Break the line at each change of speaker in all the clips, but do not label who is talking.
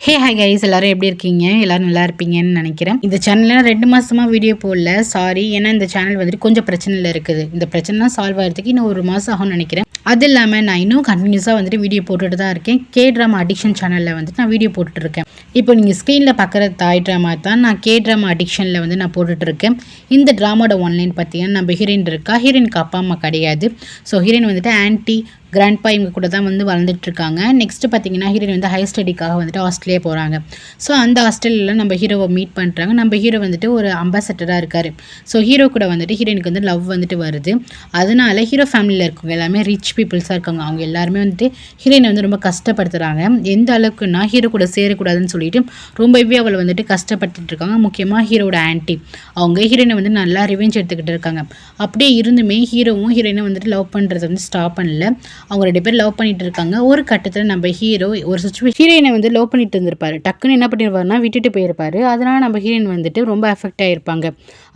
Hi guys, எல்லாரும் எப்படி இருக்கீங்க? எல்லாரும் நல்லா இருப்பீங்கன்னு நினைக்கிறேன். இந்த சேனலில் 2 மாதமாக வீடியோ போடல, சாரி. ஏன்னா இந்த சேனல் வந்துட்டு கொஞ்சம் பிரச்சனையில் இருக்குது. இந்த பிரச்சனைலாம் சால்வ் ஆகிறதுக்கு இன்னும் 1 மாதம் ஆகும்னு நினைக்கிறேன். அது இல்லாமல் நான் இன்னும் கண்டினியூஸாக வந்துட்டு வீடியோ போட்டுட்டு தான் இருக்கேன். ட்ராமா அடிக்ஷன் சேனலில் வந்துட்டு நான் வீடியோ போட்டுட்ருக்கேன். இப்போ நீங்கள் ஸ்க்ரீனில் பார்க்குற தாய் ட்ராமா தான் நான் ட்ராமா அடிக்ஷனில் வந்து நான் போட்டுட்ருக்கேன். இந்த ட்ராமாவோட ஒன்லைன் பார்த்தீங்கன்னா, நம்ம ஹீரோயின் இருக்கா. ஹீரோயினுக்கு அப்பா அம்மா கிடையாது. ஸோ ஹீரோயின் வந்துட்டு ஆன்ட்டி கிராண்ட்பா இவங்க கூட தான் வந்து வளர்ந்துட்டுருக்காங்க. நெக்ஸ்ட்டு பார்த்தீங்கன்னா, ஹீரோயின் வந்து ஹையர் ஸ்டடிக்காக வந்துட்டு ஆஸ்திரேலியா போகிறாங்க. ஸோ அந்த ஹாஸ்டலில் நம்ம ஹீரோவை மீட் பண்ணுறாங்க. நம்ம ஹீரோ வந்துட்டு ஒரு அம்பாசடராக இருக்கார். ஸோ ஹீரோ கூட வந்துட்டு ஹீரோயினுக்கு வந்து லவ் வந்துட்டு வருது. அதனால ஹீரோ ஃபேமிலியில் இருக்கவங்க எல்லாமே ரிச் பீப்புள்ஸாக இருக்காங்க. அவங்க எல்லாருமே வந்துட்டு ஹீரோயினை வந்து ரொம்ப கஷ்டப்படுத்துகிறாங்க. எந்த அளவுக்குன்னா, ஹீரோ கூட சேரக்கூடாதுன்னு சொல்லிட்டு ரொம்பவே அவளை வந்துட்டு கஷ்டப்படுத்திட்டு இருக்காங்க. முக்கியமாக ஹீரோட ஆன்ட்டி அவங்க ஹீரோயினை வந்து நல்லா ரிவெஞ்ச் எடுத்துக்கிட்டு இருக்காங்க. அப்படியே இருந்துமே ஹீரோவும் ஹீரோயினை வந்துட்டு லவ் பண்ணுறதை வந்து ஸ்டாப் பண்ணல. அவங்க 2 பேர் லவ் பண்ணிட்டு இருக்காங்க. ஒரு கட்டத்தில் நம்ம ஹீரோ ஒரு சுச்சுவேஷன் ஹீரோயினை வந்து லவ் பண்ணிட்டு இருந்திருப்பாரு. டக்குன்னு என்ன பண்ணிருப்பாருன்னா, விட்டுட்டு போயிருப்பாரு. அதனால நம்ம ஹீரோயின் வந்துட்டு ரொம்ப அஃபெக்ட் ஆகிருப்பாங்க.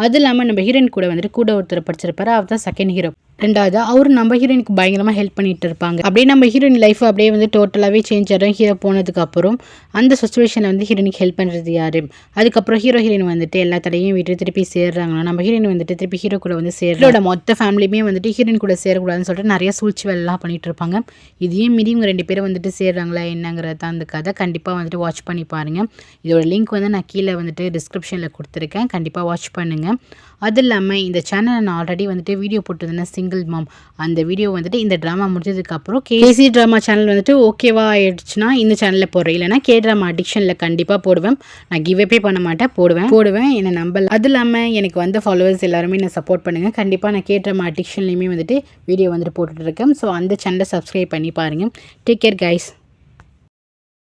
அது இல்லாமல் நம்ம ஹீரோயின் கூட வந்துட்டு கூட ஒருத்தர் படிச்சிருப்பாரு. அவர் தான் செகண்ட் ஹீரோ. ரெண்டாவது அவர் நம்ம ஹீரோயினுக்கு பயங்கரமாக ஹெல்ப் பண்ணிட்டு இருப்பாங்க. அப்படியே நம்ம ஹீரோயின் லைஃப் அப்படியே வந்து டோட்டலாகவே சேஞ்ச் ஆகிடும். ஹீரோ போனதுக்கப்புறம் அந்த சுச்சுவேஷனில் வந்து ஹீரோயினுக்கு ஹெல்ப் பண்ணுறது யார்? அதுக்கப்புறம் ஹீரோயின் வந்துட்டு எல்லா தடையும் விட்டு திருப்பி சேர்றாங்கன்னா, நம்ம ஹீரோயின் வந்துட்டு திருப்பி ஹீரோ கூட வந்து ஹீரோட மொத்த ஃபேமிலியுமே வந்துட்டு ஹீரோயின் கூட சேரக்கூடாதுன்னு சொல்லிட்டு நிறைய சூழ்ச்சி வேலைலாம் பண்ணிட்டு இருப்பாங்க. இதையும் மீறி இவங்க 2 பேரும் வந்துட்டு சேர்றாங்களா என்னங்கிறது தான் அந்த கதை. கண்டிப்பாக வந்துட்டு வாட்ச் பண்ணி பாருங்கள். இதோட லிங்க் வந்து நான் கீழே வந்துட்டு டிஸ்கிரிப்ஷனில் கொடுத்துருக்கேன். கண்டிப்பாக வாட்ச் பண்ணுங்கள். அது இல்லாமல் இந்த சேனலை நான் ஆல்ரெடி வந்துட்டு வீடியோ போட்டிருந்தேன், சிங்கிள் மாம். அந்த வீடியோ வந்துட்டு இந்த ட்ராமா முடிஞ்சதுக்கப்புறம் கேசி ட்ராமா சேனல் வந்துட்டு ஓகேவா ஆயிடுச்சுன்னா இந்த சேனலில் போடுறேன். இல்லைனா ட்ராமா அடிக்ஷனில் கண்டிப்பாக போடுவேன். நான் கிவ்அவே பண்ண மாட்டேன், போடுவேன் என்னை நம்பல. அது இல்லாமல் எனக்கு வந்து ஃபாலோவர்ஸ் எல்லாருமே நான் சப்போர்ட் பண்ணுங்கள். கண்டிப்பாக நான் ட்ராமா அடிக்ஷன்லேயுமே வந்துட்டு வீடியோ வந்துட்டு போட்டுட்ருக்கேன். ஸோ அந்த சேனலை சப்ஸ்கிரைப் பண்ணி பாருங்கள். Take care guys.